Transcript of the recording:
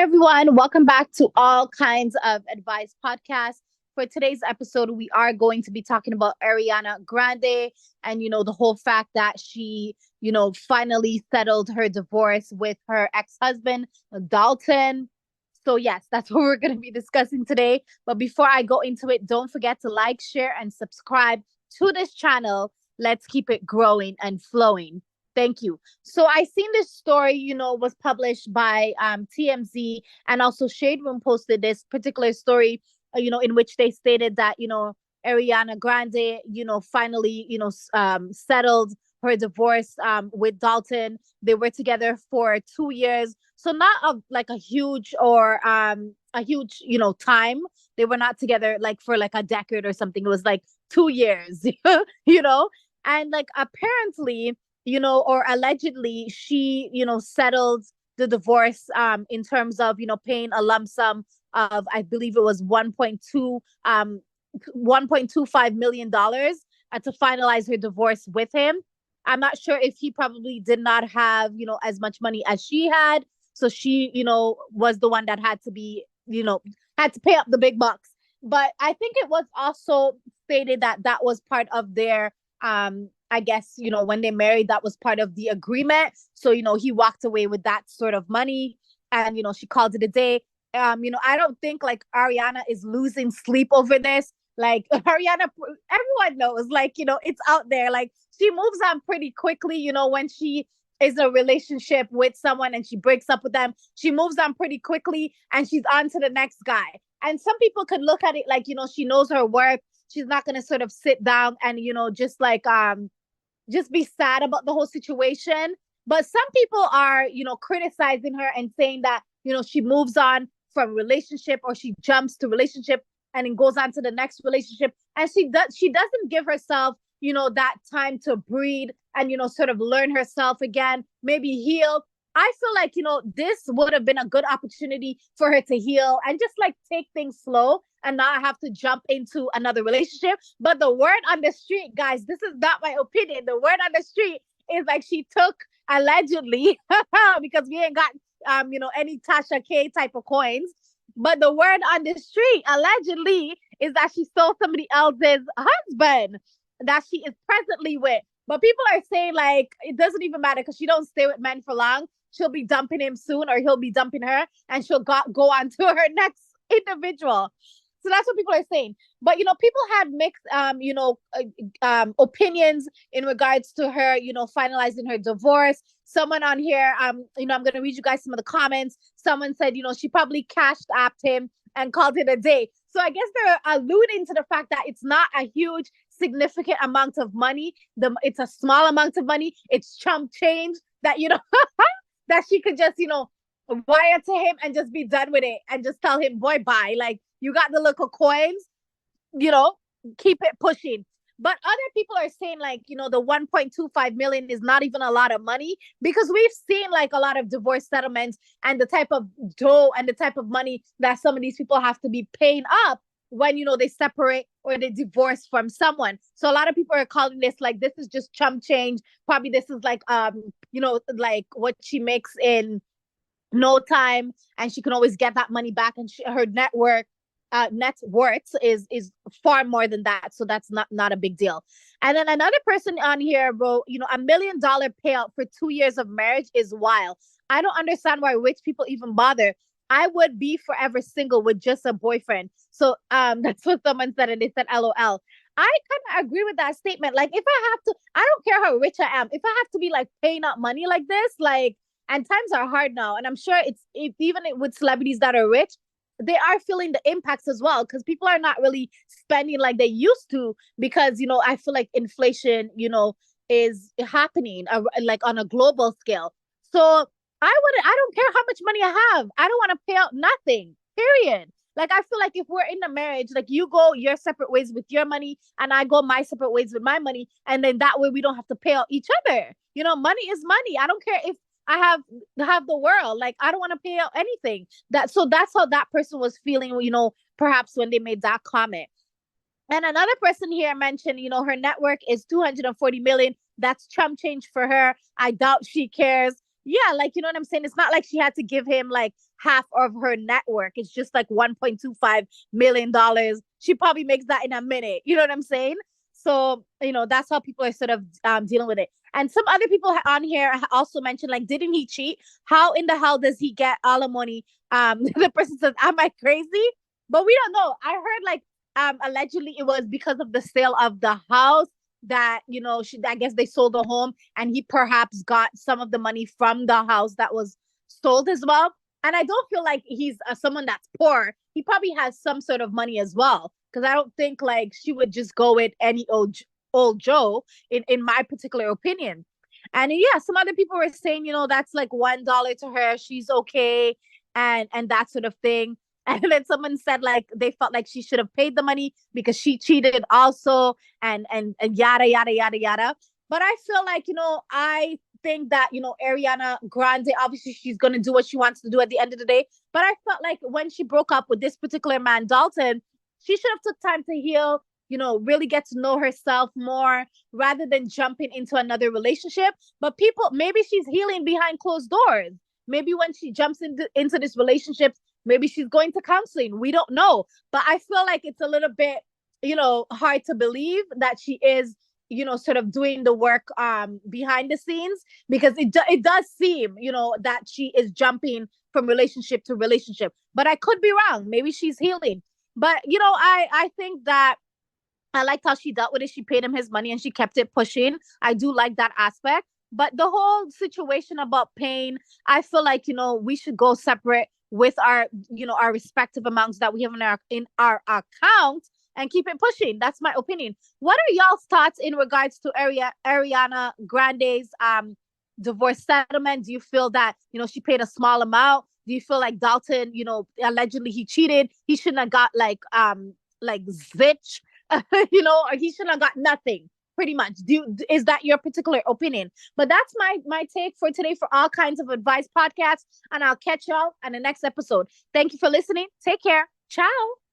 everyone. Welcome back to All Kinds of Advice podcast. For today's episode, we are going to be talking about Ariana Grande and, the whole fact that she, finally settled her divorce with her ex-husband, Dalton. So, yes, that's what we're going to be discussing today. But before I go into it, don't forget to like, share, and subscribe to this channel. Let's keep it growing and flowing. Thank you. So I seen this story, was published by TMZ, and also Shade Room posted this particular story, in which they stated that, Ariana Grande, finally, settled her divorce with Dalton. They were together for 2 years. So not like a huge, time. They were not together like for like a decade or something. It was like 2 years, and like apparently, or allegedly, she, settled the divorce in terms of, paying a lump sum of, I believe it was 1.25 million dollars to finalize her divorce with him. I'm not sure if he probably did not have, as much money as she had. So she, was the one that had to be, had to pay up the big bucks. But I think it was also stated that that was part of their I guess, when they married, that was part of the agreement. So, he walked away with that sort of money and, she called it a day. I don't think like Ariana is losing sleep over this. Like Ariana, everyone knows, like, it's out there. Like she moves on pretty quickly, when she is in a relationship with someone and she breaks up with them, she moves on pretty quickly and she's on to the next guy. And some people could look at it like, she knows her worth. She's not going to sort of sit down and, just like, just be sad about the whole situation. But some people are, criticizing her and saying that, she moves on from relationship or she jumps to relationship and then goes on to the next relationship. And she doesn't give herself, that time to breathe and, sort of learn herself again, maybe heal. I feel like, this would have been a good opportunity for her to heal and just like take things slow and not have to jump into another relationship. But the word on the street, guys, this is not my opinion. The word on the street is like she took allegedly, because we ain't got, any Tasha K type of coins. But the word on the street allegedly is that she stole somebody else's husband that she is presently with. But people are saying like, it doesn't even matter because she don't stay with men for long. She'll be dumping him soon or he'll be dumping her and she'll go on to her next individual. So that's what people are saying. But, people had mixed, opinions in regards to her, finalizing her divorce. Someone on here, I'm going to read you guys some of the comments. Someone said, she probably cashed apped him and called it a day. So I guess they're alluding to the fact that it's not a huge, significant amount of money. It's a small amount of money. It's chump change that, that she could just, wire to him and just be done with it and just tell him, boy, bye. Like, you got the little coins, keep it pushing. But other people are saying like, the 1.25 million is not even a lot of money because we've seen like a lot of divorce settlements and the type of dough and the type of money that some of these people have to be paying up when, they separate or they divorce from someone. So a lot of people are calling this like, this is just chump change. Probably this is like, like what she makes in no time and she can always get that money back and her net worth is far more than that, so that's not a big deal. And then another person on here wrote, $1 million payout for 2 years of marriage is wild. I don't understand why rich people even bother. I would be forever single with just a boyfriend. So that's what someone said, and they said LOL. I kind of agree with that statement. Like, if I have to, I don't care how rich I am, if I have to be like paying out money like this, like, and times are hard now, and I'm sure it's even with celebrities that are rich, they are feeling the impacts as well because people are not really spending like they used to because, I feel like inflation, is happening like on a global scale. So I don't care how much money I have. I don't want to pay out nothing, period. Like, I feel like if we're in a marriage, like you go your separate ways with your money and I go my separate ways with my money. And then that way we don't have to pay out each other. Money is money. I don't care if I have the world. Like, I don't want to pay out anything. That's how that person was feeling, perhaps when they made that comment. And another person here mentioned, her network is 240 million. That's chump change for her. I doubt she cares. Yeah, like, you know what I'm saying? It's not like she had to give him like half of her network. It's just like $1.25 million. She probably makes that in a minute. You know what I'm saying? So, that's how people are sort of dealing with it. And some other people on here also mentioned, like, didn't he cheat? How in the hell does he get alimony? The person says, am I crazy? But we don't know. I heard like allegedly it was because of the sale of the house that, I guess they sold the home and he perhaps got some of the money from the house that was sold as well. And I don't feel like he's someone that's poor. He probably has some sort of money as well, because I don't think like she would just go with any old Joe, in my particular opinion. And yeah, some other people were saying, that's like $1 to her, she's okay, and that sort of thing. And then someone said like they felt like she should have paid the money because she cheated also, and yada yada yada yada. But I feel like, I think that, Ariana Grande, obviously she's gonna do what she wants to do at the end of the day. But I felt like when she broke up with this particular man, Dalton, she should have took time to heal, really get to know herself more rather than jumping into another relationship. But people, maybe she's healing behind closed doors. Maybe when she jumps into this relationship, maybe she's going to counseling. We don't know. But I feel like it's a little bit, hard to believe that she is, sort of doing the work behind the scenes, because it does seem, that she is jumping from relationship to relationship. But I could be wrong. Maybe she's healing. But I think that I liked how she dealt with it. She paid him his money and she kept it pushing. I do like that aspect. But the whole situation about pain, I feel like, we should go separate with our respective amounts that we have in our account, and keep it pushing. That's my opinion. What are y'all's thoughts in regards to Ariana Grande's divorce settlement? Do you feel that, she paid a small amount? Do you feel like Dalton, allegedly he cheated, he shouldn't have got like zitch, or he shouldn't have got nothing? Pretty much. Is that your particular opinion? But that's my take for today for All Kinds of Advice podcast, and I'll catch y'all on the next episode. Thank you for listening. Take care. Ciao.